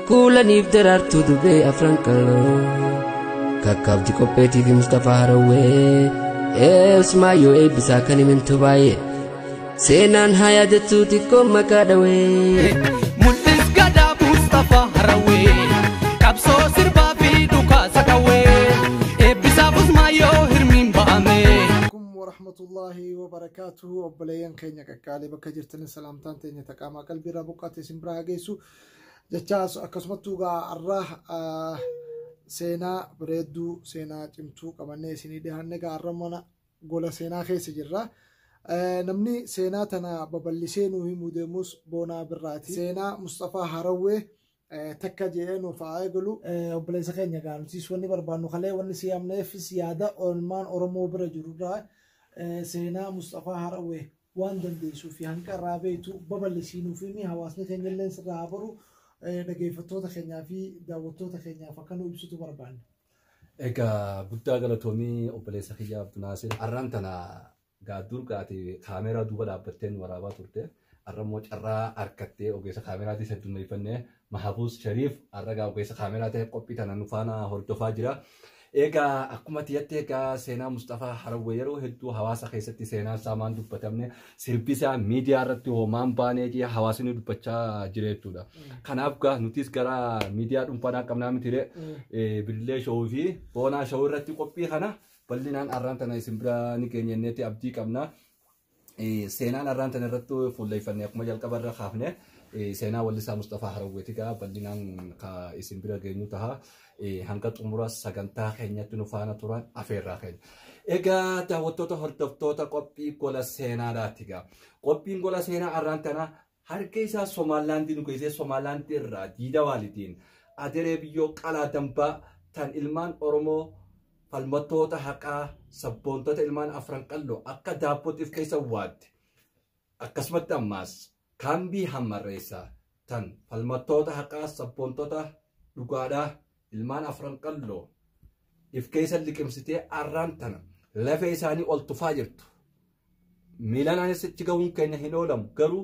kuulaniif daraartuu dubee afran qaloo kakkaabdi qopheetiif Mustafaa Harawwee Usmaayyoo eebbisaa kan himintu baay'ee seenaan haa yaadattuu xiqqoo maqaa dhawee mul'is gadaa Mustafaa Harawwee qabsoo sirbaa fi dhukaasa qawwee eebbisaaf Usmaayyoo hirmiin ba'ame. warahmatullahi wabarakatuhu obboleeyyan keenya qaqqaalee bakka jirtan salaamtaan teenya taqaamaa qalbii irraa buqqaatee isin biraa geessu jechaas akkasumattuu arraa seenaa bareedduu seenaa cimtuu qabannee isinii dhiyaanne arra mana gola seenaa keessa jirra. Namni seenaa tana babal'isee nuu himuu deemus Boonaa Birraati. Seenaa Mustafaa Harawwee takka jedhee nuuf haa eegalu. Obboleessa keenya gaanutiis wanni barbaannu kalee wanni siyaamneefis yaada oolmaan Oromoo bira jirurraa seenaa Mustafaa Harawwee waan dandeessuu fi hanqa irraa beektu babal'isiinuu fi hawaasni keenya illee sirraa baru dhaggeeffattoota keenyaa fi daawwattoota keenyaaf akka nu ibsitu barbaanna. Egaa guddaa galatoomii obboleessa kiyyaa Abduu Naasir arraan tana gaaddur gaati kaameeraa duuba dhaabbattee nu waraabaa turte arrammoo carraa harkattee ogeessa kaameraatii heddummeeffannee Mahabuus Shariif arragaa ogeessa kaameraa ta'e qophii tana nu faana hordofaa jira. Egaa akkuma tiyyatti egaa seenaa Mustafaa Harawwee yeroo hedduu hawaasa keessatti seenaa isaa maan dubbatamne sirbisaa miidiyaa irratti hoomaan baanee jee hawaasni dubbachaa jira jechuudha. Kanaaf gaa nutis gara miidiyaa dhuunfaa qabnaa mitire Billee Showuu fi Boonaa Showuu irratti qophii kana bal'inaan arraan tana isin bira ni keenyennetti abdii qabna. Seenaan arraan tana irratti fuulleeffannee akkuma jalqaba irra kaafne seenaa wallisaa Mustafaa Harawweeti gaa bal'inaan isin bira geenyu taha hanga xumura sagantaa keenyatti nu faana turan afeerraa keenya. Egaa daawwattoota hordoftoota qophii gola seenaadhaati gaa. Qophiin gola seenaa arraan tana harka isaa Somaalaandii nu geessee Somaalaandii irraa diida waalidiin aderee biyyoo qalaa dambaa tan ilmaan Oromoo falmattoota haqaa sabboontota ilmaan afran qalloo akka daabbootiif keessa waadde akkasumatti ammaas kaambii hammarreessaa tan falmattoota haqaa sabboontota dhugaadhaa ilmaan afran qalloo if keessa liqimsitee arraan tana lafee isaanii ol tufaa jirtu miilanaanis itti gahuun keenya hin oolamu garuu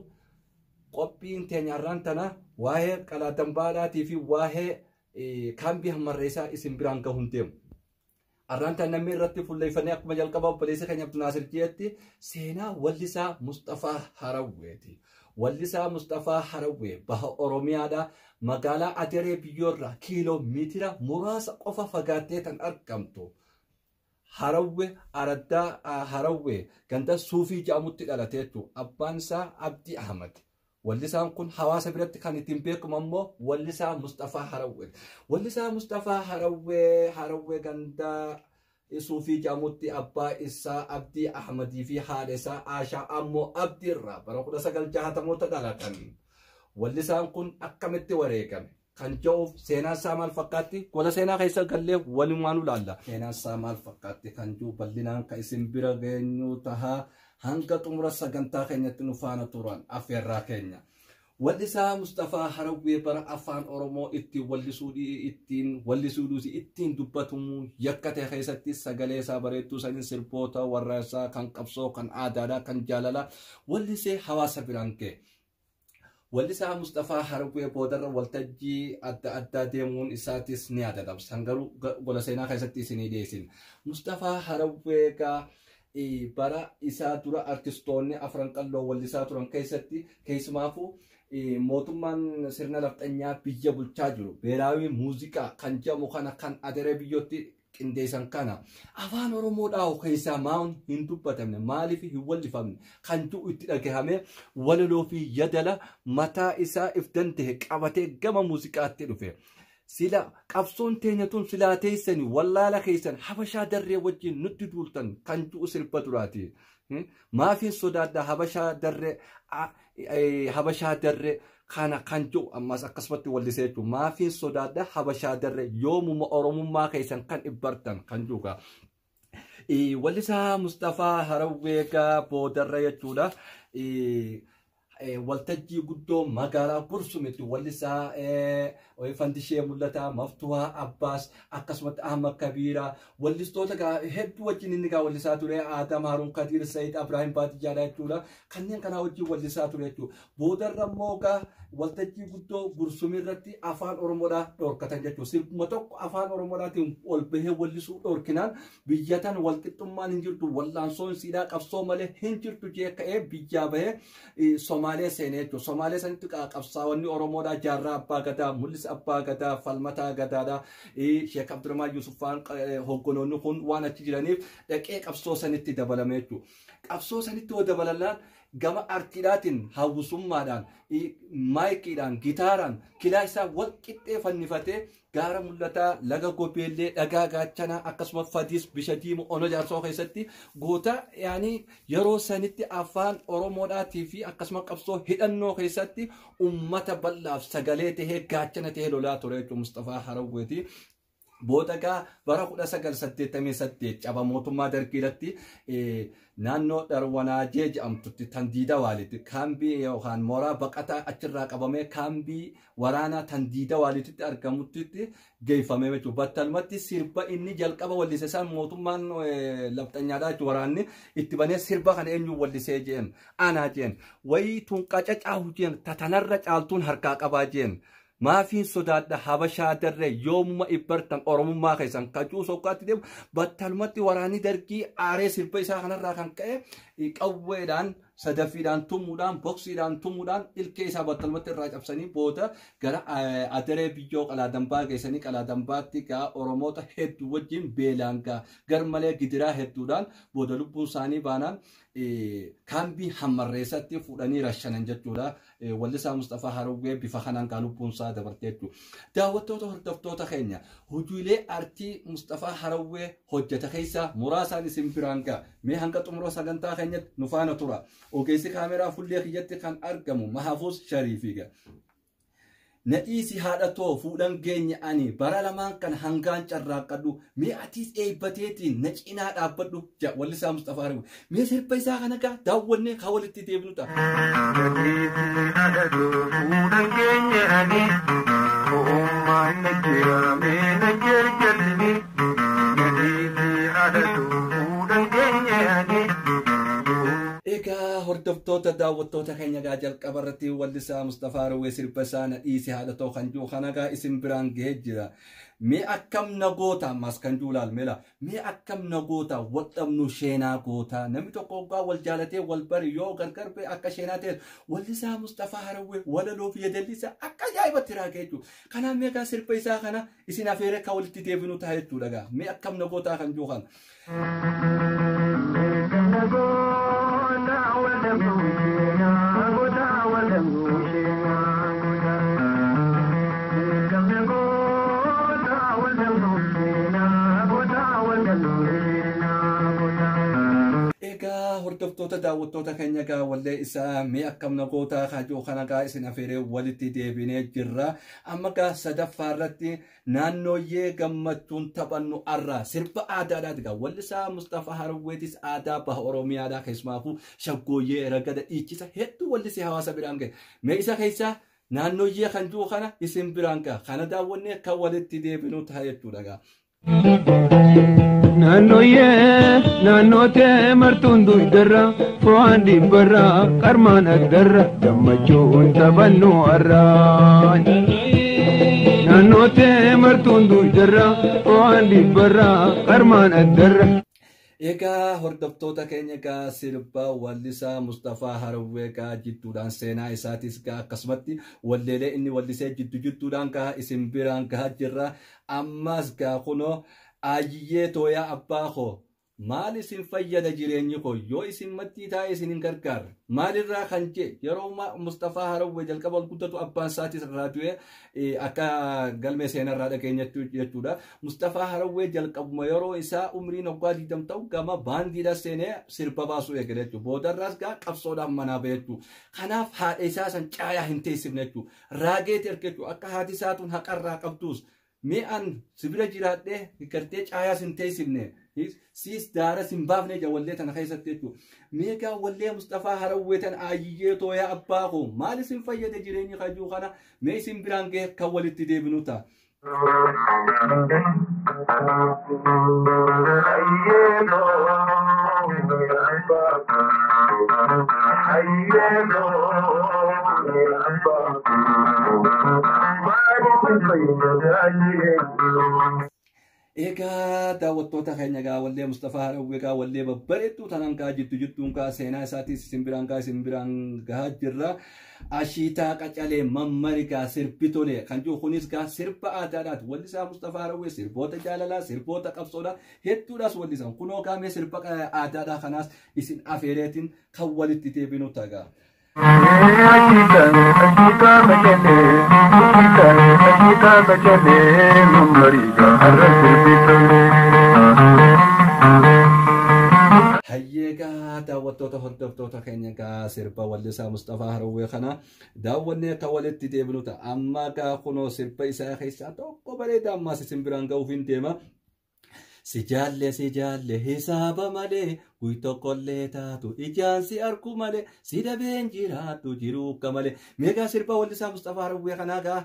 qophiin teenya arraan tana waa'ee qalaa dambaadhaatii fi waa'ee kaambii hammarreessaa isin biraan gahuun deemu. Arraan tana namni irratti fuulleeffannee akkuma jalqaba obboleessa keenya Abduu Naasir jeetti seenaa wallisaa Mustafaa Harawweeti. Wallisaa Mustafaa Harawwee baha Oromiyaadhaa magaalaa Aderee biyyoorraa kiiloomeetira muraasa qofa fagaattee tan argamtu. Harawwee Araddaa Harawwee ganda Suufii jedhamutti dhalateetu abbaan isaa Abdii Ahmad. Wallisaan kun hawaasa biratti kan ittiin beekamu ammoo wallisaa Mustafaa Harawwee. Wallisaa Mustafaa Harawwee ganda Suufii jedhamutti abbaa isaa Abdii Ahmadii fi haadha isaa Aashaa ammoo Abdii irraa bara 1960moota dhalatan. Wallisaan kun akkamitti wareegame kan jedhuuf seenaan isaa maal fakkaatti gola seenaa keessa gallee walumaan ilaalla. Seenaan isaa maal fakkaatti kan jedhu bal'inaan kan isin bira geenyu tahaa hanga xumura sagantaa keenyatti nu faana turan afeerraa keenya. Wallisaa Mustafaa Harawwee bara afaan Oromoo ittiin dubbatamu yakkate keessatti sagalee isaa bareedduu saniin sirboota warraaqsaa kan qabsoo kan aadaadhaa kan jaalalaa wallisee hawaasa biraan ga'e. Wallisaa Mustafaa Harawwee boodarra waltajjii adda addaa deemuun isaatis ni yaadatama. San garuu gola seenaa keessatti isinii dhiyeessin. Mustafaa Harawwee gaa bara isaa dura artistoonni afran qalloo wallisaa turan keessatti keessumaafuu mootummaan sirna lafxanyaa biyya bulchaa jiru beeraawii muuziqaa kan jedhamu kana kan aderee biyyootti qindeessan kana afaan Oromoodhaa keessaa maan hin dubbatamne maaliif hin wallifamne kan jiru itti dhagahame walaloo fi yadala mataa isaa if danda'e qabatee gama muuziqaatti dhufe. Sila qabsoon teenyatuun silaa teessani wallaala keessan habashaa darree wajjin nutti duultan kan jiru sirba duraati. Maafiin sodaadhaa habashaa darree kana kan jiru ammas akkasumatti wallisee jiru maafiin sodaadhaa habashaa darree yoomuma Oromummaa keessan kan ibbartan kan jiruudha. Wallisaa Mustafaa Harawwee boodarra jechuudha. waltajjii guddoo magaalaa Gursumitti wallisaa fandishee mul'ata maftuhaa Abbaas akkasumatti Ahmad Kabiira wallistoota hedduu wajjin inni wallisaa ture Adam Harun Kadir Said Ibrahim Baatiyyaadha jechuudha kanneen kana wajjin wallisaa ture jechuudha boodarra immoo waltajjii guddoo Gursumii irratti afaan Oromoodhaa dhorkatan jechuudha sirbuma tokko afaan Oromoodhaatiin ol bahee wallisuu dhorkinaan biyyatan walqixxummaan hin jirtu wallaansoon siidaa qabsoo malee hin jirtu jee ka'ee biyyaa bahee Somaalee seenee jechuudha Somaalee sanitti qabsaa'onni Oromoodhaa jaarraa abbaa gadaa mul'isa abbaa gadaa falmataa gadaadhaa Sheek Abdurrahmaan Yusufaan hoggonoonni kun waan achi jiraniif dhaqee qabsoo sanitti dabalame jechuudha qabsoo sanitti yoo dabalan gama artiidhaatiin hawwisummaadhaan maayikiidhaan gitaaraan kilaa isaa wal qixxee fannifatee gaara mul'ataa laga gobeellee dhagaa gaachanaa akkasumas fadiis bisha diimu ono jaarsoo keessatti goota yaani yeroo sanitti afaan Oromoodhaatii fi akkasumas qabsoo hidhannoo keessatti ummata bal'aaf sagalee tahee gaachana tahee lolaa ture jechuudha Mustafaa Harawweeti. Boodagaa bara 1988 caba mootummaa dargiirratti naannoo Darwanaajee jedhamtutti tandiida waalitti kaambii yookaan mooraa baqataa achirraa qabamee kaambii waraanaa tandiida waalitti argamutti geeffamee jechuudha. Battalumatti sirba inni jalqaba wallise isaan mootummaan labxanyaadhaa jechuudha waraanni itti banee sirba kana eenyu wallisee jeen aanaa jeen wayii tunqaca caahu jeen tatanarra caaltuun harkaa qabaa jeen. Maafiin sodaadha habashaa darree yoomuma ibbartan Oromummaa keessan kachuu sokkaatti deemu battalumatti waraanni dargii aaree sirba isaa kanarraa kan ka'e qawweedhaan sadafiidhaan tumuudhaan boksiidhaan tumuudhaan ilkee isaa battalumatti irraa cabsanii booda gara adaree biyyoo qalaadambaa geessanii qalaadambaatti gaa Oromoota hedduu wajjin beelaan gaa garmalee gidiraa hedduudhaan booda lubbuun isaanii baanaan kaambii hammarreessatti fuudhanii rashanan jechuudha. Wallisaa Mustafaa Harawwee bifa kanaan gaa lubbuun isaa dabarte jechuudha. Daawwattoota hordoftoota keenya hojiilee artii Mustafaa Harawwee hojjeta keessaa muraasaan isin biraan gaa mee hanga xumura sagantaa keenyatti nu faana tura. Ogeessi kaameraa fuullee kiyyatti kan argamu Mahafuuz Shariifiga. Nadhiisi haadhatoo fuudhan geenya ani bara lamaan kan hangaan carraaqqadhu mee atiis eebbateetiin na cinaa dhaabbadhu wallisaa Mustafaa Harawwee mee sirba isaa kana gaa daawwannee kaa walitti deebinu ta'a. Nadhiisi haadhatoo fuudhan geenya ani uumaan na jira mee na jarjalli nadhiisi haadhatoo fuudhan geenya ani. Egaa hordoftoota daawwattoota keenya gaa jalqaba irratti wallisaa Mustafaa Harawwee sirba isaa nadhiisi haadhatoo kan jiru kana gaa isin biraan gahee jira. Mee akkam nagoota ammas kan jiru laal meela mee akkam nagoota wal dhabnu sheenaa goota namni tokko gaa wal jaalatee wal bari yoo gargar bee akka sheenaa ta'e wallisaa Mustafaa Harawwee walaloo fi yeedallisaa akka ajaa'ibatti raagee jechuudha. Kanaaf mee gaa sirba isaa kana isin afeeree akka walitti deebinu ta'a jechuudha gaa mee akkam nagoota kan jiru kana. Egaa hordoftoota daawwattoota keenya gaa wallee isaa mee akkam nagoota kaajoo kana gaa isin afeeree walitti deebinee jirra. Amma gaa sadaffaa irratti naannooyyee gammachuun taphannu arraa sirba aadaadhaati gaa wallisaa Mustafaa Harawweetis aadaa baha Oromiyaadhaa keessumaafuu shaggooyyee ragada dhiichisa hedduu wallisee hawaasa biraan gahe mee isa keessaa naannooyyee kan jiru kana isin biraan gaa kana daawwannee kan walitti deebinu ta'a jechuudha gaa. Naannoote martuun duydarra fo'aan dhibbarra qarmaan addarra gammachuun taphannu arraa. Naannoote martuun duydarra fo'aan dhibbarra qarmaan addarra. Egaa hordoftoota keenya gaa sirba wallisaa Mustafaa Harawwee gaa jidduudhaan seenaa isaatis gaa akkasumatti walleelee inni wallisee jidduudhaan gaa isin biraan gaa jirra. Ammas gaa kunoo Ayiyyee tooyaa abbaa koo maal isin fayyada jireenyi koo yoo isin mattii taa'e isin hin gargaarre maalirraa kan jee yeroo Mustafaa Harawwee jalqaba ol guddatu abbaan isaatis irraa du'e akka galmee seenarraa dhageenya jechuudha. Mustafaa Harawwee jalqabuma yeroo isaa umriin waggaa 20 ta'u gama baandiidha seenee sirba baasuu eegale jechuudha. Boodarraas gaa qabsoodhaan manaa ba'e jechuudha. Kanaaf haadha isaa san caayaa hin teessifne jechuudha. Raageeti erga jechuudha akka haati isaatuun haqarraa qabduus mi'an sibira jiraadhee gartee caayaa sin teessifne siis daara sin baafne ja wallee tana keessatti jechuudha. Meegaa wallee Mustafaa Harawwee tan aayyee tooyaa abbaa koo maal isin fayyade jireenyi kajuu kana mee isin biraan ga'e kan walitti deebinu ta'a. Egaa daawwattoota keenya gaa wallee Mustafaa Harawwee gaa wallee babbareedduu tanan gaa jittuun gaa seenaa isaatis isin biraan gahaa jirra. Ashiitaa qacalee mammari gaa sirbitole kan jiru kunis gaa sirba aadaadhaati. Wallisaa Mustafaa Harawwee sirboota jaalalaa sirboota qabsoodhaa hedduudhaas wallisan. Kunoo gaa mee sirba aadaadhaa kanaas isin afeereetiin kan walitti deebinu ta'a. Hayyeegaa daawwattoota hordoftoota keenya gaa sirba wallisaa Mustafaa Harawwee kana daawwannee kan walitti deebinu ta'a. Amma gaa kunoo sirba isaa keessaa tokko bareedaa ammaas isin biraan ga'uuf hin deema. Si jaalle hisaaba malee guyyaa kollee taatu ijaan si argu malee si dabeen jiraatu jiruuka malee. Meegaa sirba wallisaa Mustafaa Harawwee kanaa gaa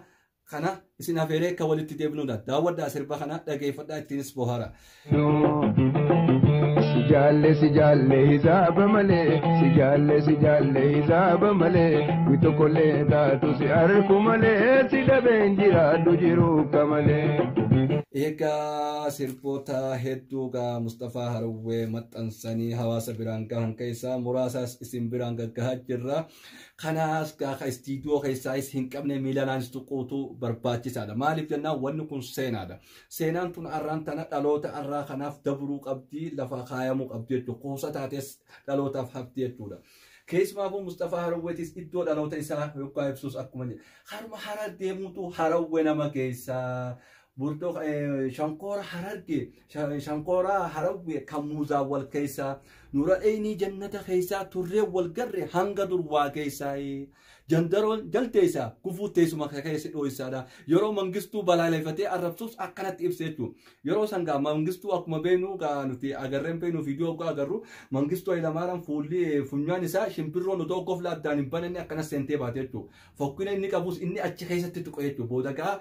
kana isin afeeree kan walitti deebinuudha. Daawwadhaa sirba kana dhageeffadhaa ittiinis bohaara. Si jaalle hisaaba malee si jaalle hisaaba malee guyyaa kollee taatu si argu malee si dabeen jiraatu jiruuka malee. Egaa sirboota hedduu gaa Mustafaa Harawwee maxxansanii hawaasa biraan gahan keessaa muraasaas isin biraan gaggahaa jirra. Kanaas gaa istiidiyoo keessaas hin qabne miilanaanis tuquutu barbaachisaadha. Maaliif jennaan wanni kun seenaadha. Seenaan tun arraan tana dhaloota arraa kanaaf dabruu qabdi lafa kaayamuu qabdi jechuudha. Kuusa taates dhalootaaf hafti jechuudha. Keessumaafuu Mustafaa Harawweetis iddoo dhaloota isaa yookaan ibsus akkuma jedhe harma harar deemuutu Harawwee nama keessaa. Burdo Shankora Hararge Shankora Harawwee kan muuzaa wal keessaa nura dheeyni jannata keessaa turree wal garre hanga durwaa keessaa jandaroon jalteessaa gufuu teessuma keessa dhooysaadha. Yeroo mangistuu balaaleffatee arrabsuus akkanatti ibsa jechuudha. Yeroo sangaa mangistuu akkuma beenu gaa nuti agarreen beenu viidiyoo agarru mangistuu Hayilamaariyaam fuulli funyaan isaa shimpirroon otoo gofla addaan hin bananne akkanas seentee baate jechuudha. Fokkina inni qabus inni achi keessatti tuqe jechuudha. Booda gaa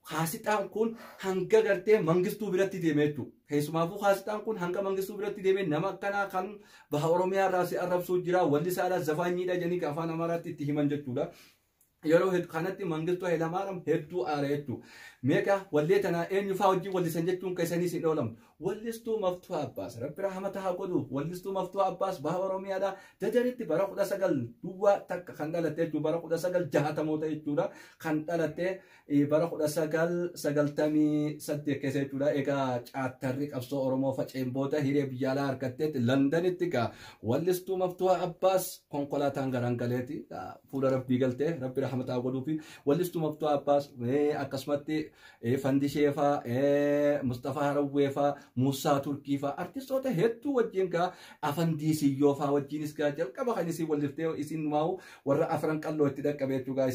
Haasixaan kun hanga gartee mangistuu biratti deemee jechuudha. Keessumaafuu haasixaan kun hanga mangistuu biratti deemee nama akkanaa kan baha Oromiyaa irraa si arrabsuu jira. Wallisaadhaas zafaanyiidha jedhanii afaan Amaaraatti itti himan jechuudha. Yeroo kanatti mangistuu Hayilamaariyaam hedduu aara jechuudha. Meeqa wallee tanaa eenyufaa wajjin wallisan jechuun keessanii si dhoolamtu. Wallistuu Maftuu Abbaas Rabbi rahmata haa godhuuf wallistuu Maftuu Abbaas baha Oromiyaadhaa dadaritti bara 19 duwwaa takka kan dhalatte jechuudha. Bara 1960moota jechuudha kan dhalatte bara 1998 keessa jechuudha. Egaa caattarri qabsoo Oromoo faceen booda hiree biyya alaa harkatteetti Londanitti gaa wallistuu Maftuu Abbaas konkolaataan garangaleeti fuula Rabbii galtee Rabbi rahmata haa godhuufi wallistuu Maftuu Abbaas akkasumatti Fandisheefaa Mustafaa Harawweefaa Musaa Turkiifaa artistoota hedduu wajjin gaa Afandii Siyyoofaa wajjinis gaa jalqaba kan isin walliftee isin maa'u warra afran qalloo itti dhaqqabee jechuudha.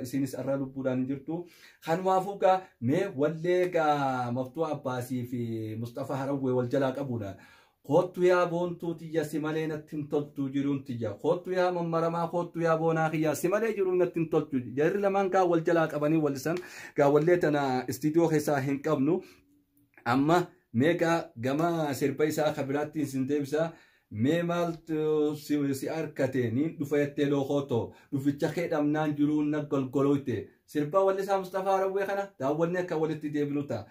Isinis arra lubbuudhaan jirtu. Kanumaafuu gaa mee wallee gaa Maftuu Abbaasii fi Mustafaa Harawwee wal jalaa qabuudha. Kottu yaa boontuu tiyya si malee natti hin toltu jiruun tiyya. Kottu yaa mammaramaa kottu yaa boonaa kiyya si malee jiruun natti hin toltu. Jarri lamaan gaa wal jalaa qabanii wallisan gaa wallee tana istiidiyoo keessaa hin qabnu. Amma meeqa gama sirba isaa kabiraatti isin deebisa. Mee maaltu si harkate niin dhufa jettee lookootoo dhuficha kee dhabnaan jiruun na golgolooyte. Sirba wallisaa Mustafaa Harawwee kana daawwannee akka walitti deebinu ta'a.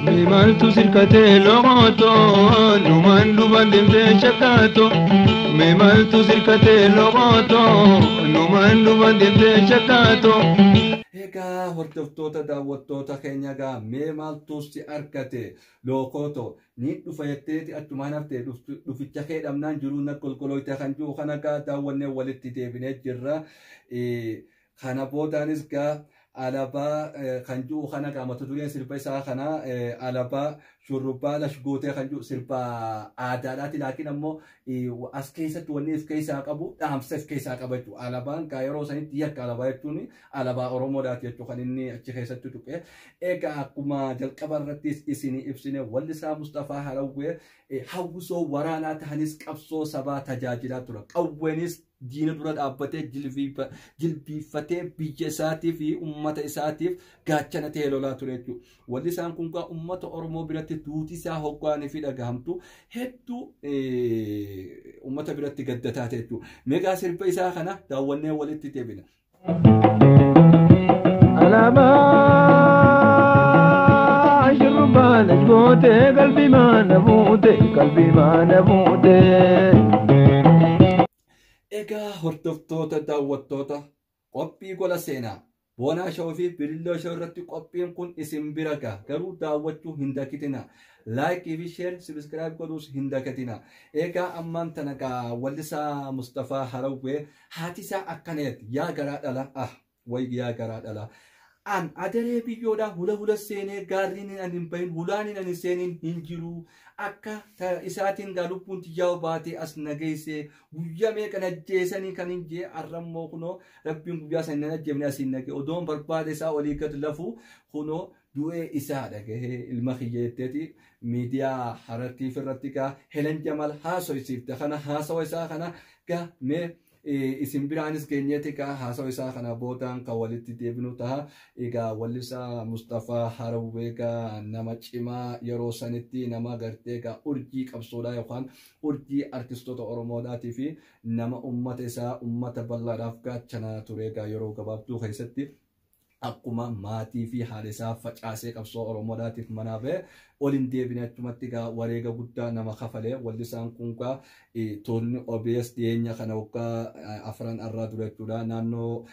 Meemaltu sirkatee lookoto numaan duban deemtee shakkato. Meemaltu sirkatee lookoto numaan duban deemtee shakkato. Egaa hordoftoota daawwattoota keenya gaa mee maaltu si harkate lookoto niin dhufa jetteeti achumaan haftee dhuficha kee dhabnaan jiruun na golgolooyte kan jiru kana gaa daawwannee walitti deebinee jirra. Kana boodaanis gaa alaba kan jiru kana mata dureen sirba isaa kana alaba shurrubbaa lashgootee kan jiru sirba aadaadhaati laakiin ammoo as keessatti wanni of keessaa qabu dhaamsa of keessaa qaba jechuudha. Alabaan kaa yeroo sanitti yakka alabaa jechuun alabaa Oromoodhaati jechuudha kan inni achi keessatti tuqe. Egaa akkuma jalqaba irrattis isinii ibsine wallisaa Mustafaa Harawwee hawwisoo waraanaa tahanis qabsoo sabaa tajaajilaa tura. Qawweenis diina dura dhaabbatee jilbiiffatee biyya isaatii fi uummata isaatiif gaachana ta'ee lolaa ture jechuudha. Wallisaan kun kaa uummata Oromoo biratti duuti isaa hoggaanii fi dhagahamtu hedduu uummata biratti gaddataa ta'e jechuudha. Meegaa sirba isaa kana daawwannee walitti deebina. Alabaa shurrubbaa lashgootee qalbii maana buute. Egaa hordoftoota daawwattoota qophii gola seenaa boonaa shawuu fi birilloo shawuu irratti qophiin kun isin bira ga'a. Garuu daawwachuu hin dagatina. Laayikii fi sheer sabiskiraayib godhuus hin dagatina. Egaa ammaan tana gaa wallisaa Mustafaa Harawwee haati isaa akkaneeti yaa garaa dhala way yaa garaa dhala. An adaree biyyoodhaa hula seenee gaarriin hin bahin hulaan hin seenin hin jiru. Akka isaatiin gaa lubbuun tiyyaa baatee as nageessee guyyaa meeqa ajjeesanii kan hin jee arrammoo kunoo rabbiin guyyaa sana hin ajjeefne asiin nagee odoon barbaade isaa olii gad lafu kunoo du'ee isaa dhagahee ilma kiyyeetteeti miidiyaa Harartiif irratti gaa Helen Jamal haasoysiifte kana haasawa isaa kana gaa mee isin biraanis geenyeeti kaa haasawa isaa kana boodaan kan walitti deebinu taha. Egaa wallisaa Mustafaa Harawwee gaa nama cimaa yeroo sanitti nama gartee gaa urjii qabsoodhaa yookaan urjii artistoota Oromoodhaatii fi nama uummata isaa uummata bal'aadhaaf gaachana ture gaa yeroo gabaabduu keessatti akkuma maatii fi haadha isaa facaasee qabsoo Oromoodhaatiif manaa ba'e olin deebine achumatti gaa wareega guddaa nama kafalee wallisaan kun gaa tolni OBS dhiyeenya kana waggaa afran irraa dura jechuudha. Naannoo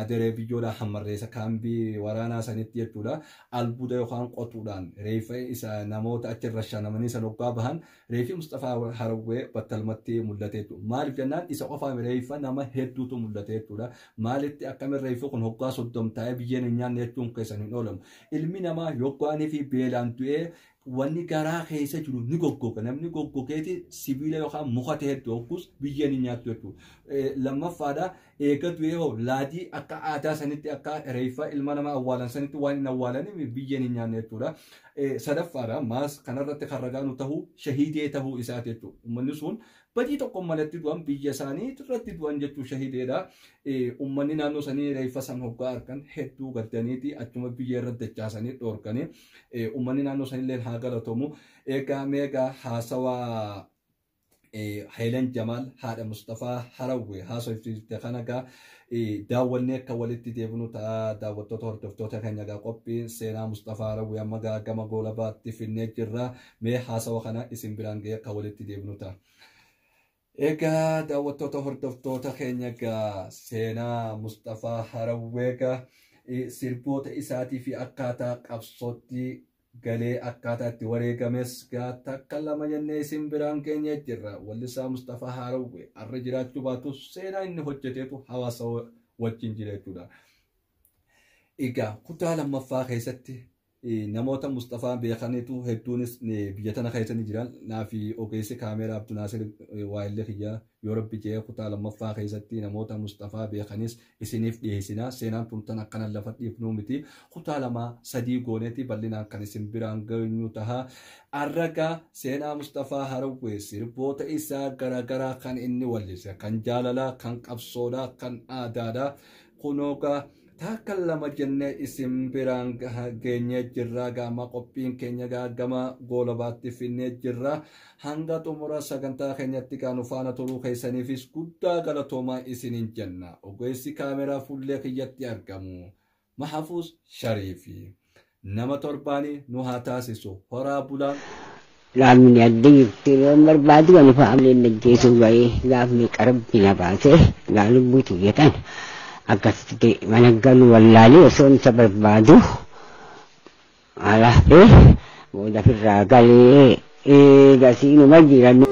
adaree biyyoodhaa hammarreessa kaambii waraanaa sanitti jechuudha. Albuuda yookaan qotuudhaan reeffa isa namoota achirra shanamanii san waggaa bahan reeffi Mustafaa Harawwee battalumatti mul'ate jechuudha. Maaliif jennaan isa qofaa reeffa nama hedduutu mul'ate jechuudha. Maalitti akkamiin reeffi kun waggaa 30 taa'ee biyyeen hin nyaanne jechuun keessan hin oolamu. Ilmi namaa yoggaanii fi beelaan du'ee wanni garaa keessa jiru ni goggoga. Namni goggogeeti sibiila yookaan muka ta'e doggus biyyeen hin nyaattu jechuudha. Lammaffaadha eega du'ee hoo laadii akka aadaa sanitti akka reeffa ilma namaa awwaalan sanitti waan hin awwaalaniif biyyeen hin nyaanne jechuudha. Sadaffaadha maas kanarratti kan ragaanu tahuu shahiidee tahuu isaati jechuudha. Uummanni sun badii tokko malatti du'an biyya isaanii irratti du'an jechuu shahiideedha. Uummanni naannoo sanii reeffa san hoggaa argan hedduu gaddaniiti achuma biyya irratti dachaasanii dhoorganii uummanni naannoo sanillee haa galatomu. Egaa meegaa haasawaa Helen Jamal haadha Mustafaa Harawwee haasofsiifte kana gaa daawwannee akka walitti deebinu ta'a. Daawwattoota hordoftoota keenya gaa qophiin seenaa Mustafaa Harawwee amma gaa gama goolabaatti finnee jirra. Mee haasawa kana isin biraan ga'ee akka walitti deebinu ta'a. Egaa daawwattoota hordoftoota keenya gaa seenaa Mustafaa Harawwee gaa sirboota isaatii fi akkaataa qabsootti galee akkaataa itti wareegames gaa takka lama jennee isin biraan keenya jirra. Wallisaa Mustafaa Harawwee har'a jiraachuu baatus seenaa inni hojjeteetu hawaasa wajjin jira jechuudha. Egaa kutaa lammaffaa keessatti namoota Mustafaa beekaniitu hedduunis biyya tana keessatti jiran naafi ogeessi kaameraa Abdunaasir waa'illee kiyyaa yoo rabbi jee kutaa lammaffaa keessatti namoota Mustafaa beekanis isiniif dhiyeessina. Seenaan tun tan akkana lafa dhiifnuu miti. Kutaa lama sadii gooneeti bal'inaan kan isin biraan geenyu taha. Arragaa seenaa Mustafaa Harawwee sirboota isaa garaagaraa kan inni wallise kan jaalalaa kan qabsoodhaa kan aadaadhaa kunoogaa takka lama jennee isin biraan geenyee jirra. Gama qophiin keenya gama goolabaatti finnee jirra. Hanga xumura sagantaa keenyatti kan faana turuu keessaniifis guddaa galatoomaa isiniin jenna. Ogeessi kaameraa fuullee kiyyatti argamu Mahafuuz Shariifi nama torbaanii nu haa taasisu. Horaa bulaan laamni adda jirti waan barbaadu kan faamleen najjeesuu ga'ee laafni qarabbi na baase gaa lubbuutu jedhan akkasitti mana galu wallaalee osoo isa barbaadu alaafee booda firraa galee eegasii numa jiran.